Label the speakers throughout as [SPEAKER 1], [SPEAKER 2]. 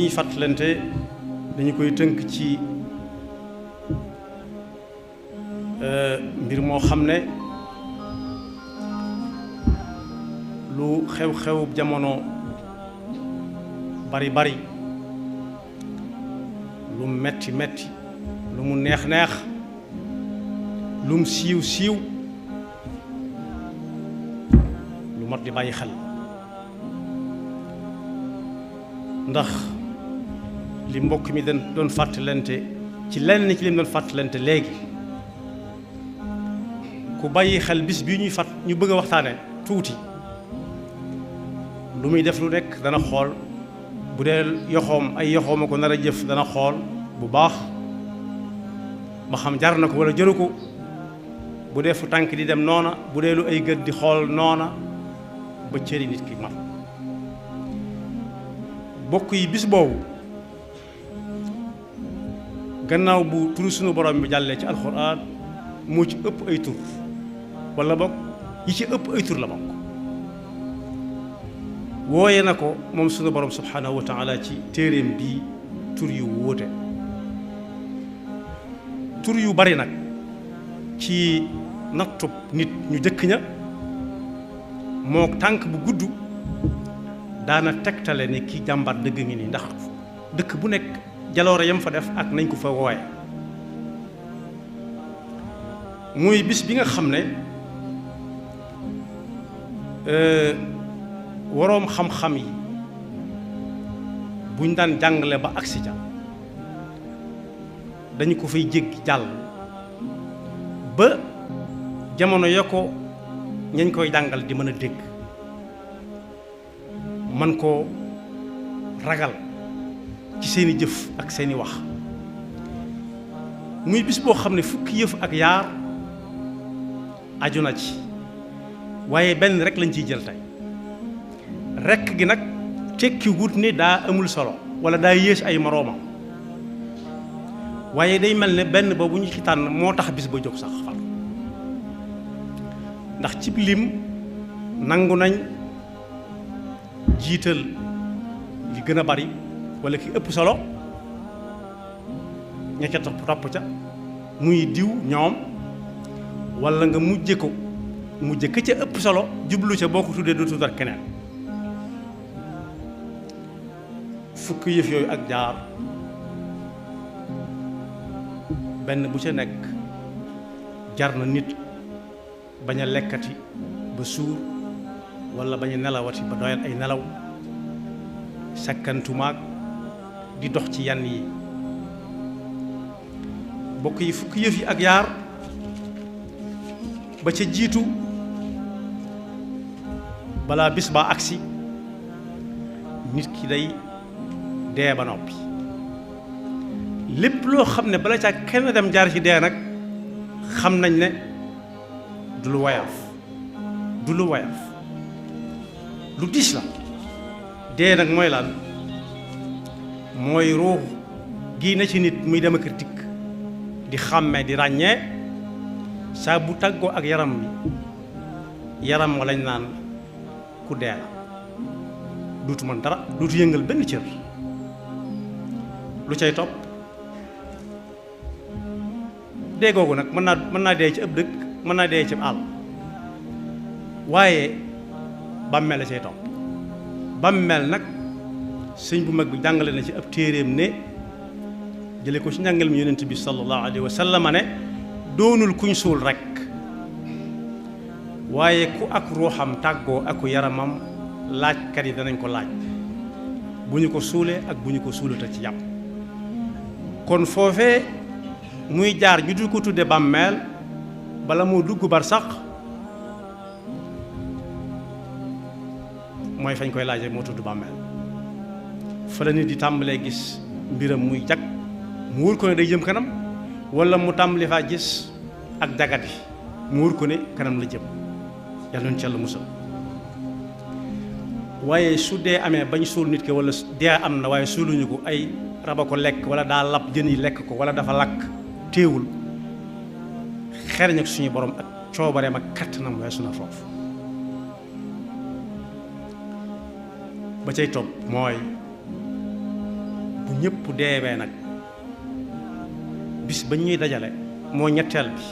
[SPEAKER 1] ñuy fàttalante dañu koy tënk ci mbir moo xam ne lu xew-xew jamono bari bari lu metti metti lu mu neex neex lu mu siiw siiw lu mat di bàyyi xel ndax li mbokk mi doon fàttalante ci lenn ci li mu doon fàttalante léegi ku bàyyi xel bis bii ñu bëgg a waxtaane tuuti lu muy def lu nekk dana xool bu dee ay yoxooma ko nar a jëf dana xool bu baax ba xam jar na ko wala jëru ko bu dee fu tànk di dem noona bu dee lu ay gët di xool noona ba cëri nit ki mat bokk yi bis boobu gannaaw bu turu sunu borom bi jàllee ci alxuraan moo ci ëpp ay tur wala bokk yi ci ëpp ay tur la bokk wooye na ko moom sunu borom subhanahu wa taala ci téeréem bii tur yu wóote tur yu bari nag ci nattub nit ñu jëkk ña moo tànk bu gudd daana tegtale ni ki jàmbar dëgg ngi nii ndax dëkk bu nekk jaloore yam fa def ak nañ ko fa wooye muy bis bi nga xam ne waroom xam-xam yi buñ daan jàngale ba agsi ja dañu ko fay jéggi jàll ba jamono ya ko ñañ koy jàngal di mën a dégg man koo ragal ci seeni jëf ak seeni wax muy bis boo xam ne fukki yëf ak yaar aju na ci waaye benn rek lañ ciy jël tey rekk gi nag tekki wut ni daa amul solo wala daa yées ay moroomam waaye day mel ne benn boobu ñu ci tànn moo tax bis ba jóg sax far ndax cib lim nangu nañ jiital li gën a bari wala ki ëpp solo ña ca topp ca muy diw ñoom wala nga mujje ka ca ëpp solo jublu ca boo ko tuddee du tuddar keneen fukki yëf yooyu ak jaar benn bu ca nekk jar na nit bañ a lekkati ba suur wala bañ a nelawati ba doyal ay nelaw sakkantumaag di dox ci yann yi bokk yi fukki yëf yi ak yaar ba ca jiitu balaa bis baa agsi nit ki day dee ba noppi lépp loo xam ne bala caa kenn dem jaar ci dee nag xam nañ ne du lu woyof lu diis la dee nag mooy lan mooy ruux gii na ci nit muy dem ak dikk di xàmmee di ràññee saa bu tàggoo ak yaram bi yaram wa lañ naan ku dee la duutu mën dara duutu yëngal benn cër lu cay topp dee googu nag mën naa dee ci ëpp dëkk mën naa dee ci àll waaye bàmmeel la cay topp bàmmeel nag sëñ bu mag bi jàngale na ci ab téeréem ne jële ko ci njàngal mi yonent bi sallallahu alayhi wa sallam ne doonul kuñ suul rekk waaye ku ak ruuxam tàggoo aku yaramam laajkat yi danañ ko laaj bu ñu ko suulee ak bu ñu ko suulata ci yàpp kon foofee muy jaar ñu du ko tudde bàmmeel bala moo dugg bar sax mooy fañ koy laajee moo tudd bàmmeel fa la nit di tàmbalee gis mbiram muy jag mu wóor ko ne day jëm kanam wala mu tàmbali faa gis ak jagati mu wóor ko ne kanam la jëm yàlla nañu ci Yàlla musal waaye su dee amee bañ suul nit ki wala dee am na waaye suuluñu ko ay raba ko lekk wala daa lab jën yi lekk ko wala dafa lakk téewul xereñ ak suñu borom ak coobareem ak kattanam weesu na foofu ba cay topp mooy ñëpp deewee nag bis ba ñuy dajale moo ñetteel bi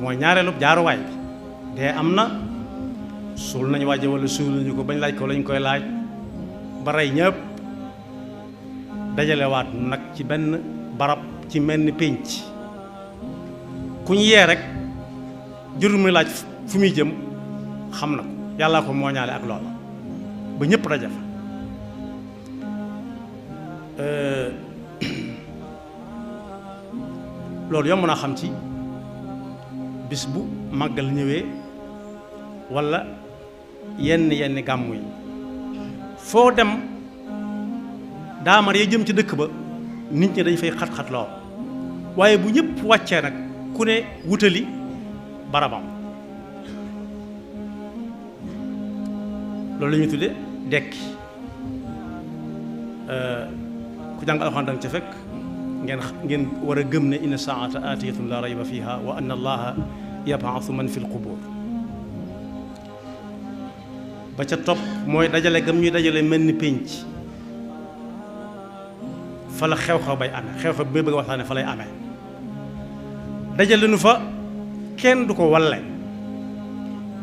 [SPEAKER 1] moo ñaareelu jaaruwaay bi dee am na suul nañu waaje wala suul nañu ko bañ laaj ko lañ koy laaj ba rey ñëpp dajalewaat nag ci benn barab ci mel ni pénc ku ñu yee rek jërul muy laaj fu muy jëm xam na ko yàllaa ko mooñaale ak loola ba ñëpp daje fa loolu yomb naa xam ci bis bu màggal ñëwee walla yenn gàmmu yi foo dem daamar ya jëm ci dëkk ba nit ñi dañ fay xat-xat lool waaye bu ñëpp wàccee nag ku ne wutali barabam loolu la ñuy tudde dekki ku jàng alxuraan danga ca fekk ngeen war a gëm ne inna saata aatiyatun la rayba fiha wa anna allaha yab'athu man fi lqubur ba ca topp mooy dajale gëm ñuy dajale mel ni pénc fa la xew-xew bay amee xew-xew bi may bëgg a waxtaane fa lay amee dajale nu fa kenn du ko walle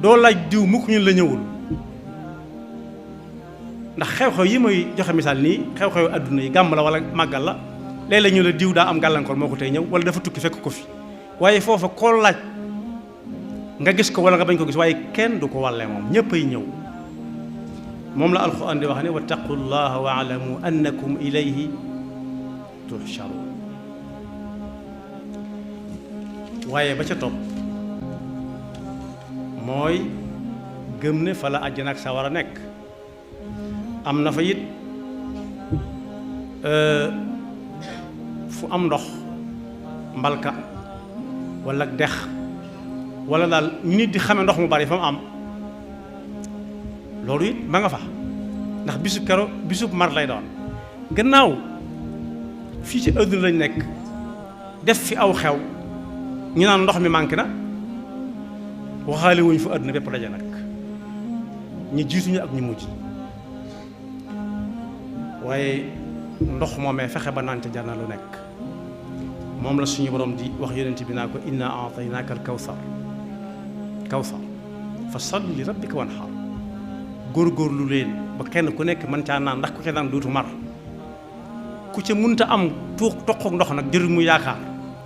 [SPEAKER 1] doo laaj diw mukk ñun la ñëwul ndax xew-xew yi may joxe misaal nii xew-xew adduna yi gàmm la wala màggal la léeg-léeg ñu la diw daa am gàllankoor moo ko tey ñëw wala dafa tukki fekk ko fi waaye foofa koo laaj nga gis ko wala nga bañ ko gis waaye kenn du ko walle moom ñëpp ay ñëw moom la alxuraan di wax ne wattaqullaha wa alamu annakum ilayhi tuhsharun waaye ba ca topp mooy gëm ne fa la àjjana ak sawara nekk am na fa it fu am ndox mbalka wala dex wala daal nit di xame ndox mu bari fa mu am loolu it ma nga fa ndax bisub mar lay doon gannaaw fii ci àdduna lañ nekk def fi aw xew ñu naan ndox mi manqué na waxaale wuñ fa àdduna bépp daje nag ñi jiituñu ak ñi mujj waaye ndox moomee fexe ba naan ca jar na lu nekk moom la suñu borom di wax yonent bi naa ko inna a'taynaaka al kawsar fa salli li rabbika wanhar góorgóorlu leen ba kenn ku nekk mën caa naan ndax ku ca naan duutu mar ku ca munta am toq ndox nag jërul mu yaakaar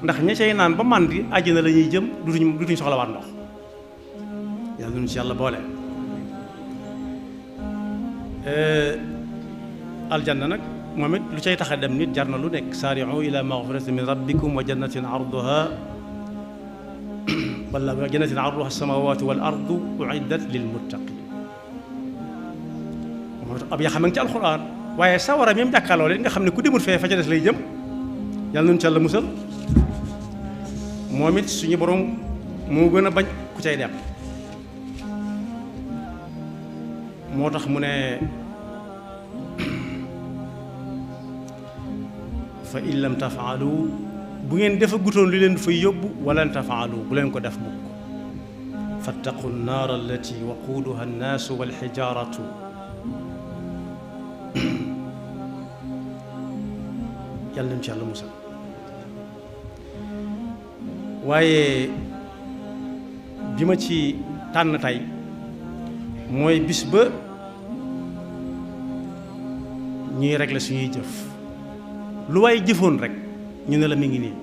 [SPEAKER 1] ndax ña cay naan ba man di àjjana la ñuy jëm dutuñ soxlawaat ndox yàlla nuñ ci yàlla boole aljanna nag moom it lu cay tax a dem nit jar na lu nekk saari'u ila maghfiratin min rabbikum wa jannatin arduha wala wa jannatin arduha as-samawati wal ardu u'iddat lil muttaqin moo tax ab yaa xam nga ci alxuraan waaye sawara même jàkkaarloo leen nga xam ne ku demul fee fa ca des lay jëm yàlla nañu ci yàlla musal moom it suñu borom moo gën a bañ ku cay dem moo tax mu ne fa in lam tafaalu bu ngeen defa gutoon li leen fay yóbbu walan tafaalu bu leen ko def mukk fattaqu nnaar allati waquuduha annaasu walxijaaratu yàlla nañ ci yàlla musal waaye bi ma ci tànn tey mooy bis ba ñuy régler suñuy jëf lu waay jëfoon rek ñu ne la mi ngi nii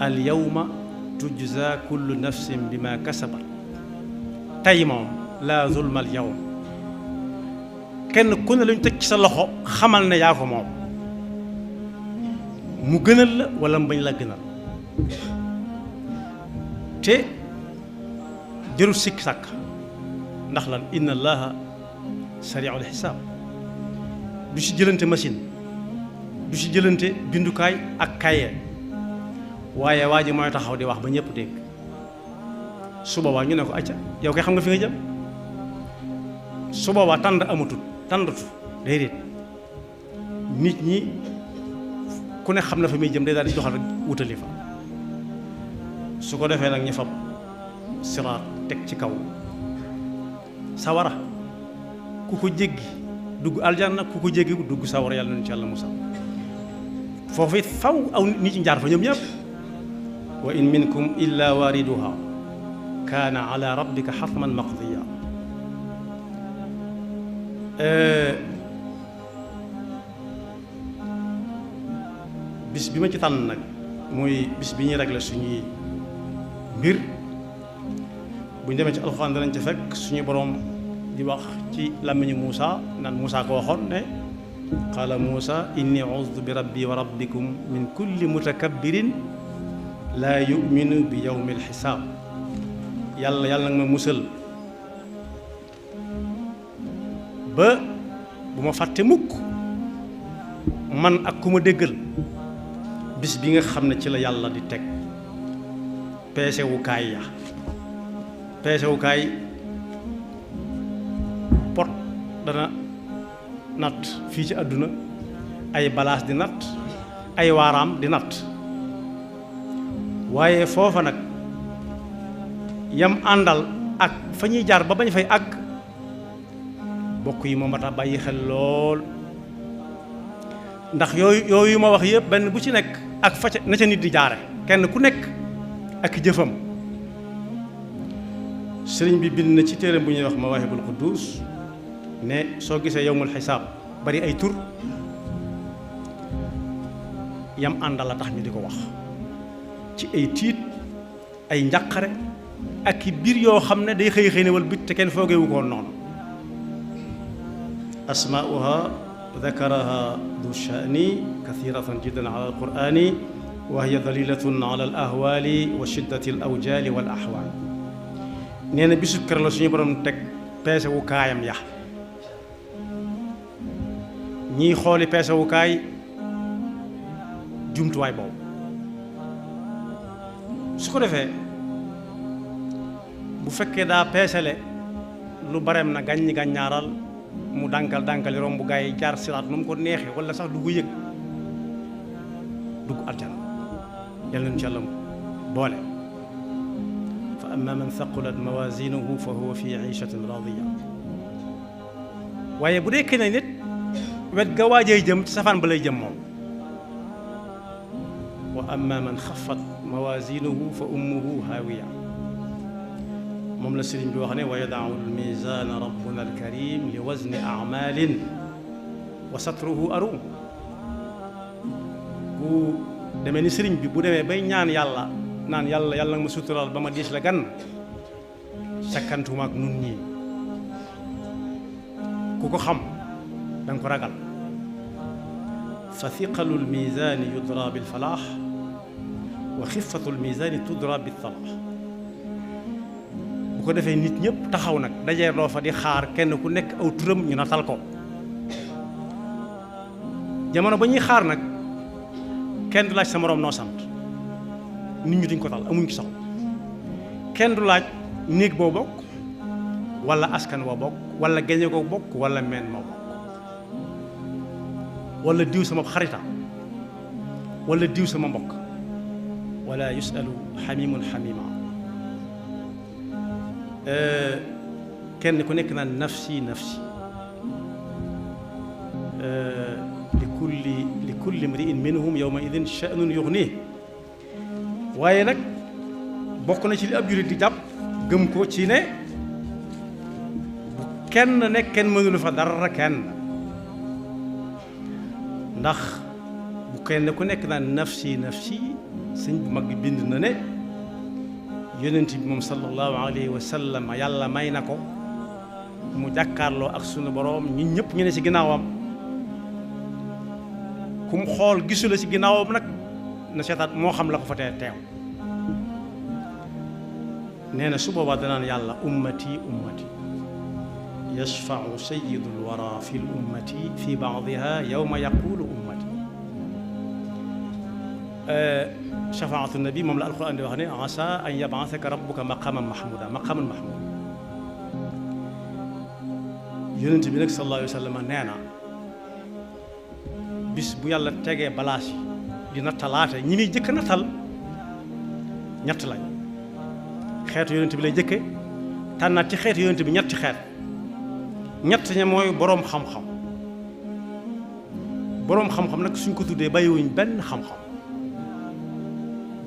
[SPEAKER 1] al yawma tujza kullu nafsin bima kasabat tey moom laa zulma al yawm kenn ku ne lañu teg ci sa loxo xamal ne yaa ko moom mu gënal la wala mu bañ la gënal te jërul sikk sàkk ndax lan inna allaha sari'ul xisaab du ci jëlante machine du ci jëlante bindukaay ak kaye waaye waa ji mooy taxaw di wax ba ñëpp dégg su boobaa ñu ne ko acca yow kay xam nga fi nga jëm su boobaa tànd amatul tàndatu déedéet nit ñi ku ne xam na fa muy jëm day daal di doxal rek wutali fa su ko defee nag ñu fab siraat teg ci kaw sawara ku ko jéggi dugg aljanna ku ko jéggi dugg sawara yàlla nañu ci yàlla musal foofu it faw aw nit ñi jaar fa ñoom ñëpp wa in minkum illa wariduha kaana ala rabbika xatman maqdiya bis bi ma ci tànn nag mooy bis bi ñuy régler suñuy mbir bu ñu demee ci alxuraan danañ ci fekk suñu boroom di wax ci làmmiñu Muusa naan Muusa ko waxoon ne qaala Muusa inni uztu bi rabbi wa rabbikum min kulli mutakabbirin laa yuminu bi yawmi alxisaab yàlla nag ma musal ba bu ma fàtte mukk man ak ku ma déggal bis bi nga xam ne ci la yàlla di teg peesewukaay ya peesewukaay pot dana natt fii ci àdduna ay balaas di natt ay waaraam di natt waaye foofa nag yam àndal ak fa ñuy jaar ba bañ fay àgg bokk yi moom mat a bàyyi xel lool ndax yooyu ma wax yëpp benn bu ci nekk ak fa ca na ca nit di jaare kenn ku nekk ak jëfam sëriñ bi bind na ci téeram bu ñuy wax Mawaahibul Quddus ne soo gisee yawmul xisaab bari ay tur yam àndal la tax ñu di ko wax ci ay tiit ay njàqare ak i biir yoo xam ne day xëy ne wal bit te kenn foogeewu ko noonu asmaa'uha dakaraha du sha'ni kathiratan jiddan ala alqur'ani wa hiya dalilatun ala al ahwali wa shiddati al awjali wal ahwal nee na bisu kër la suñu borom teg peese wu kaayam ya ñiy xooli peese wu kaay jumtuwaay boobu su ko defee bu fekkee daa peesele lu bareem na gàññi gàññaaral mu dànkali romb gaa yi jaar siraat nu mu ko neexee wala sax du ko yëg dugg aljana yal nañu ci yàlla boole fa amma man thaqulat mawazinuhu fa huwa fi ishatin radiya waaye bu dee kenn nit wet ga waajay jëm ci safaan ba lay jëm moom wa amma man xafat mawazinuhu fa ummuhu haawiya moom la sëriñ bi wax ne wa yadaau almizaana rabbuna alkarim li wazni amalin wa satruhu arum bu demee ni sëriñ bi bu demee bay ñaan yàlla naan yàlla nag ma suturaal ba ma diis la gan sakkantuma ak nun ñii ku ko xam danga ko ragal fa thiqalu almizaani yudra bilfalaax wa xifatu almizaani tudra biltalaax bu ko defee nit ñëpp taxaw nag dajee loo fa di xaar kenn ku nekk aw turam ñu natal ko jamono ba ñuy xaar nag kenn du laaj sa moroom noo sant nit ñi duñ ko tal amuñ ci soxla kenn du laaj néeg boo bokk wala askan boo bokk wala geñe ko bokk wala meen moo bokk wala diw sama xarita wala diw sama mbokk wala yusalu xamimun xamima kenn ku nekk naan nafsi nafsi li kulli mri'in minhum yawma idin sha'nun yughnih waaye nag bokk na ci li ab jurit di jàpp gëm ko ci ne bu kenn nekk kenn mënulu fa dara kenn ndax bu kenn ku nekk naan nafsi nafsi sëñ bu mag bi bind na ne yonent bi moom sallallahu alayhi wa sallam yàlla may na ko mu jàkkaarloo ak sunu boroom ñun ñëpp ñu ne ci ginnaawam ku mu xool gisu la ci ginnaawam nag na seetaat moo xam la ko fa teew nee na su boobaa danaan yàlla ummati ummati yashfau sayyidul wara fi l ummati fi baadiha yawma yaqulu ummati shafaatu nabi moom la alquran di wax ne asa an yabaasaka rabbuka maqaman mahmuda maqaman mahmuda yonent bi nag sallallahu alayhi wa sallam nee na bis bu yàlla tegee balaas yi di nattalaate ñi muy jëkk nattal ñett lañ xeetu yonent bi lay jëkke tànnaat ci xeetu yonent bi ñetti xeet ñett ña mooy boroom xam-xam boroom xam-xam nag suñ ko tuddee bàyyiwuñ benn xam-xam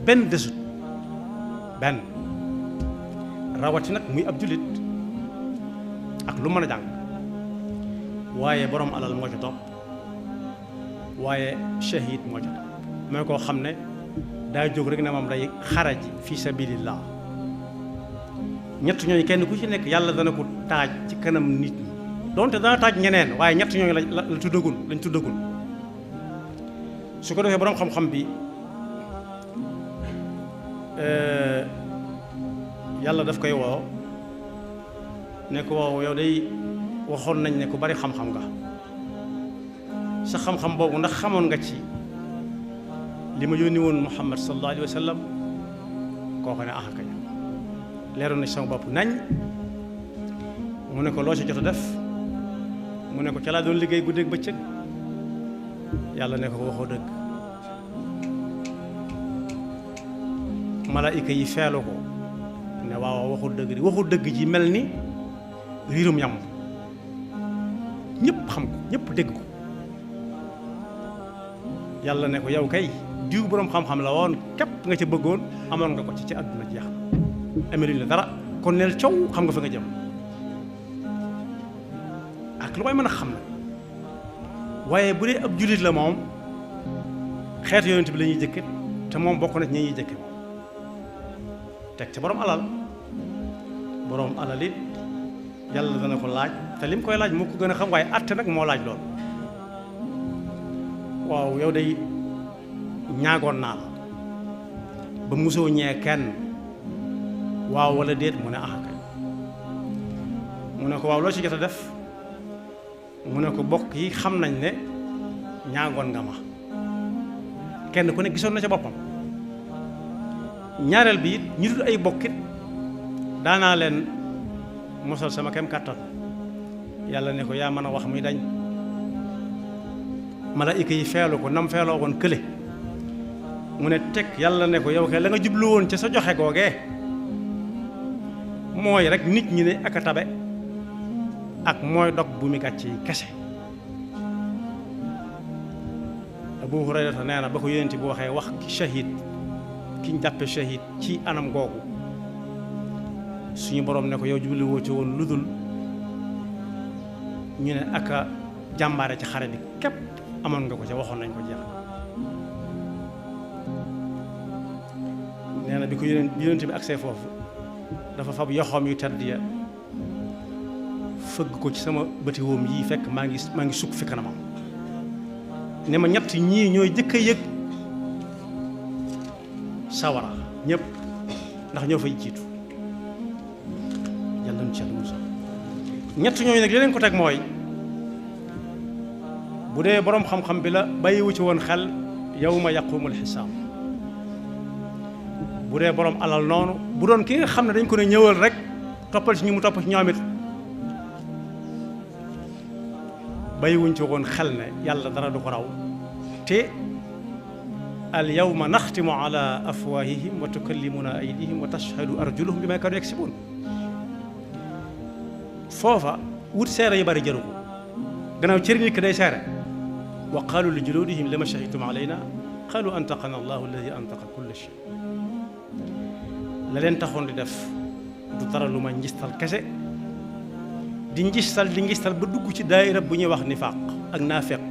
[SPEAKER 1] benn desut benn rawati nag muy ab jullit ak lu mën a jàng waaye boroom alal moo ca topp waaye shahid moo ca topp mooy koo xam ne daa jóg rek ne moom day xaraji fi sabilillah ñett ñooñu kenn ku ci nekk yàlla dana ko taaj ci kanam nit ñi donte dana taaj ñeneen waaye ñett ñooñu lañ tuddagul su ko defee boroom xam-xam bi yàlla daf koy woo ne ko waaw yow day waxoon nañ ne ku bari xam-xam nga sa xam-xam boobu ndax xamoon nga ci li ma yónni woon Muhammad sallallahu alayhi wa sallam kooku ne kay leeroon na ci sama bopp nañ mu ne ko loo ci jot a def mu ne ko ca laa doon liggéey guddeeg bëccëg yàlla ne ko waxoo dëgg malaayika yi feelu ko ne waaw waxul dëgg di waxul dëgg ji mel ni riirum yam ñëpp xam ko ñëpp dégg ko yàlla ne ko yow kay diw boroom xam-xam la woon képp nga ca bëggoon amoon nga ko ci àdduna jeex na ameluñ la dara kon neel coow xam nga fa nga jëm ak lu may mën a xam na waaye bu dee ab jullit la moom xeetu yonent bi la ñuy jëkke te moom bokk na ci ñi ñuy jëkke moom teg ca boroom alal it yàlla dana ko laaj te lim koy laaj moo ko gën a xam waaye atte nag moo laaj lool waaw yow day ñaagoon naa la ba musoo ñee kenn waaw walla déet mu ne kay mu ne ko waaw loo ci jot a def mu ne ko bokk yi xam nañ ne ñaagoon nga ma kenn ku ne gisoon na ca boppam ñaareel bi it ñu dul ay bokkit daanaa leen mosal sama kem kàttan yàlla ne ko yaa mën a wax muy dañ malaayika yi feelu ko nam feeloo woon kële mu ne teg yàlla ne ko yow kay la nga jublu woon ca sa joxe googee mooy rek nit ñi ne ak a tabe ak mooy dog bu mi gàcce yi kese Abu Hurayrata nee na ba ko yonent bi waxee wax ki shahid ki ñu jàppe shahid ci anam googu suñu borom ne ko yow jublu woo ci woon lu dul ñu ne ak a jàmbaare ci xare bi képp amoon nga ko ca waxoon nañ ko jeex nee na bi ko yonent bi agsee foofu dafa fab yoxoom yu tedd ya fëgg ko ci sama bëti woom yii fekk maa ngi sukk fi kanamam ne ma ñett ñii ñooy jëkk a yëg sawara ñëpp ndax ñoo fay jiitu yàlla nu ci yàlla musal ñett ñooñu nag li leen ko teg mooy bu dee boroom xam-xam bi la bàyyiwu ci woon xel yawma yaqumul xisaab bu dee boroom alal noonu bu doon ki nga xam ne dañ ko ne ñëwal rek toppal ci ñu mu topp ci ñoom it bàyyiwuñ ci woon xel ne yàlla dara du ko raw te al yawma naxtimu ala afwahihim wa tukallimuna aydihim wa tashhadu arjuluhum bima kaanu yaksibuun foofa wut seere yu bari jëru ko gannaaw cër nit ki day seere wa qaalu li juluudihim lima shahidtum alayna qaalu antaqana allahu alladi antaqa kulla shay la leen taxoon di def du dara lu ma njistal kese di ngistal ba dugg ci daayira bu ñuy wax nifaaq ak naafeq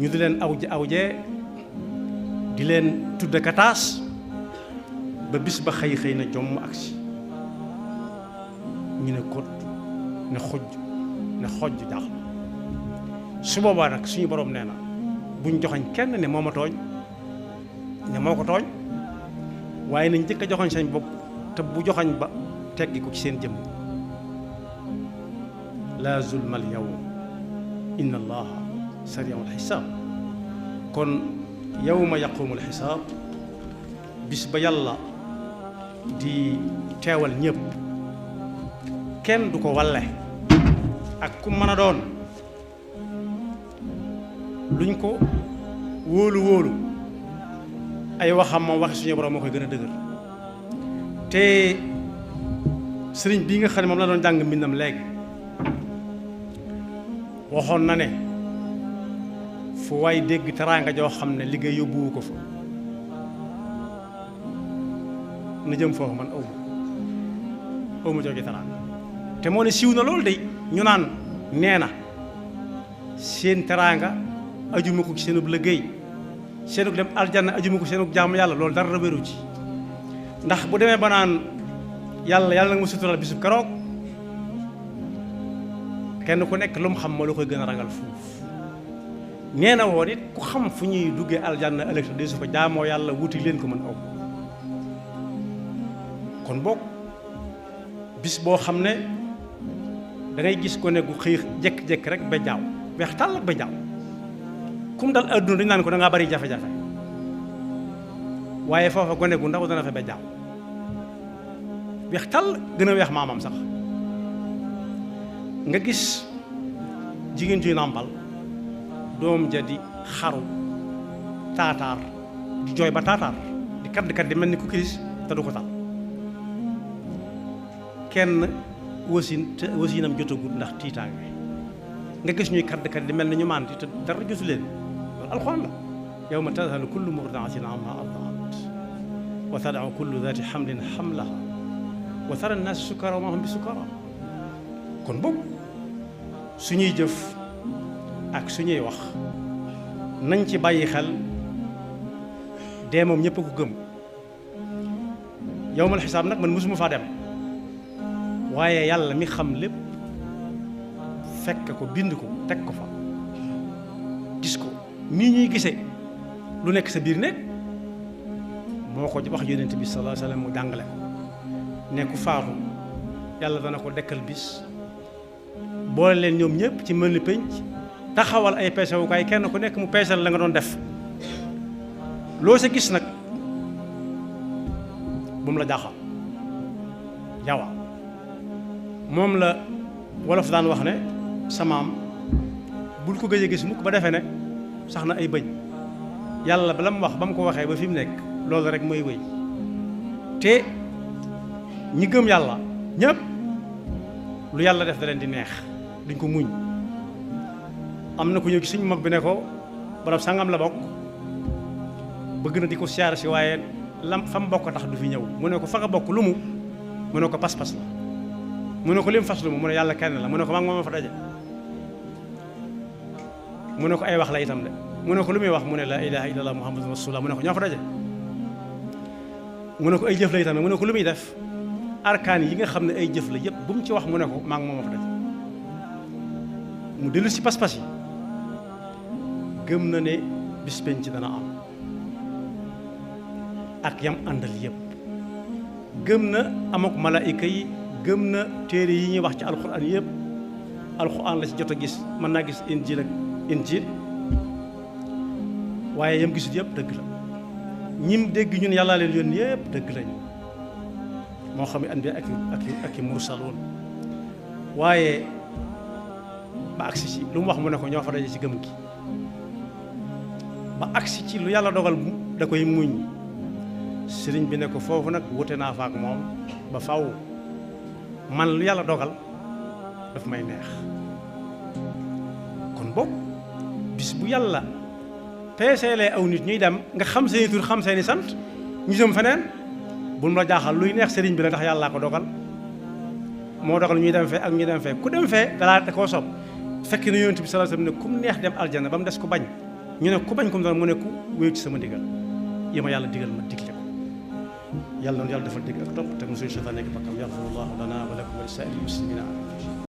[SPEAKER 1] ñu di leen awjee di leen tudde kataas ba bis ba xëy na jomm agsi ñu ne kot ne xojj jaaxle su boobaa nag suñu borom nee na buñ joxañ kenn ne moo ma tooñ ne moo ko tooñ waaye nañ njëkk a joxañ sañ bopp te bu joxañ ba teggi ko ci seen jëmm laa zulma al yawm inna allaha sari'ul xisaab kon yawma yaqumul xisaab bis ba yàlla di teewal ñëpp kenn du ko walle ak ku mën a doon luñ ko wóolu ay waxam moom waxi suñu borom moo koy gën a dëgër te sëriñ bii nga xam ne moom la doon jàng mbindam léegi waxoon na ne fu waay dégg teraanga joo xam ne liggéey yóbbuwu ko fa na jëm foofu man aw ma jooju teraanga te moo ne siiw na loolu de ñu naan nee na seen teraanga ajuma ko ci seenub liggéey seenug dem aljanna ajuma ko seenug jaamu yàlla loolu dara wéru ci ndax bu demee ba naan yàlla nag ma sutural bisub keroog kenn ku nekk lu mu xam moo la koy gën a ragal fuuf nee na woon it ku xam fu ñuy duggee aljanna ëllëg te desu fa jaamoo yàlla wuti leen ko mën aw kon boog bis boo xam ne da ngay gis ko ne gu xëy jekk-jekk rek ba jaaw weex tàll ak ba jaaw kum dal adduna dañu naan ko da ngaa bari jafe-jafe waaye foofa gone gu ndaw dana fa ba jaaw weex tàll gën a weex maamam sax nga gis jigéen juy nàmpal doom ja di xaru taataar di jooy ba taataar di kat di mel ni ku kiris te du ko tal kenn wasinam jotagut ndax tiitaange nga gis ñuy kat di mel ni ñu maanti te dara jotu leen loolu alxuraan la yawma tadhalu kullu murdi'atin amma arda'at wa tada'u kullu dhati hamlin hamlaha wa tara an-naasa sukara wa ma hum bi sukara kon boobu suñuy jëf ak suñuy wax nañ ci bàyyi xel dee moom ñëpp a ko gëm yawmal xisaab nag man mosuma faa dem waaye yàlla mi xam lépp fekk ko bind ko teg ko fa gis ko nii ñuy gisee lu nekk sa biir nekk moo ko wax yonent bi sallallahu alayhi wa sallam mu jàngale ko ne ku faatu yàlla dana ko dekkal bis boole leen ñoom ñëpp ci mën ni pénc taxawal ay peesewukaay kenn ku nekk mu peesal la nga doon def loo sa gis nag bu mu la jaaxal yawa moom la wolof daan wax ne samaam bul ko gëj a gis mukk ba defee ne sax na ay bëñ yàlla ba la mu wax ba mu ko waxee ba fi mu nekk loolu rek mooy wéy te ñi gëm yàlla ñëpp lu yàlla def da leen di neex duñ ko muñ am na ku ñëw ci suñu mag bi ne ko barab sangam la bokk bëgg na di ko siyaare si waaye lam fa mu bokk tax du fi ñëw mu ne ko fa nga bokk lu mu ne ko pas-pas la mu ne ko lim fas lu mu ne yàlla kenn la mu ne ko mag moom fa daje mu ne ko ay wax la itam de mu ne ko lu muy wax mu ne la ilaha illallah muhammadun rasulullah mu ne ko ñoo fa daje mu ne ko ay jëf la itam mu ne ko lu muy def arkaan yi nga xam ne ay jëf la yëpp bu mu ci wax mu ne ko mag moom fa daje mu dellu si pas-pas yi gëm na ne bis penc dana am ak yam àndal yëpp gëm na amok malaayika yi gëm na téere yi ñuy wax ci alxuraan yëpp alxuraan la ci jot a gis mën naa gis injil ak injil waaye yam gisut yëpp dëgg la ñim dégg ñun yàllaa leen yónni yëpp dëgg lañu moo xam ne anbiya ak i mursaloon waaye ba agsi ci lu mu wax mu ne ko ñoo fa daje ci gëm gi ba agsi ci lu yàlla dogal da koy muñ sëriñ bi ne ko foofu nag wute naa fa ak moom ba faw man lu yàlla dogal daf may neex kon boobu bis bu yàlla peeseelee aw nit ñuy dem nga xam seeni tur xam seeni sant ñu jëm feneen bu mu la jaaxal luy neex sëriñ bi la tax yàllaa ko dogal moo dogal ñuy dem fee ak ñu dem fee ku dem fee dalaa da koo sob fekk na yonent bi sallallahu alayhi wasallam ne ku mu neex dem aljanna ba mu des ku bañ ñu ne ku bañ kum doon mu ne ku wéew ci sama ndigal yi ma yàlla digal ma digle ko yàlla noonu yàlla defal dégg ak topp te mu suñu seytaane nekk bakkam yaxfirullahu lana wa lakum wa li saa'iril muslimina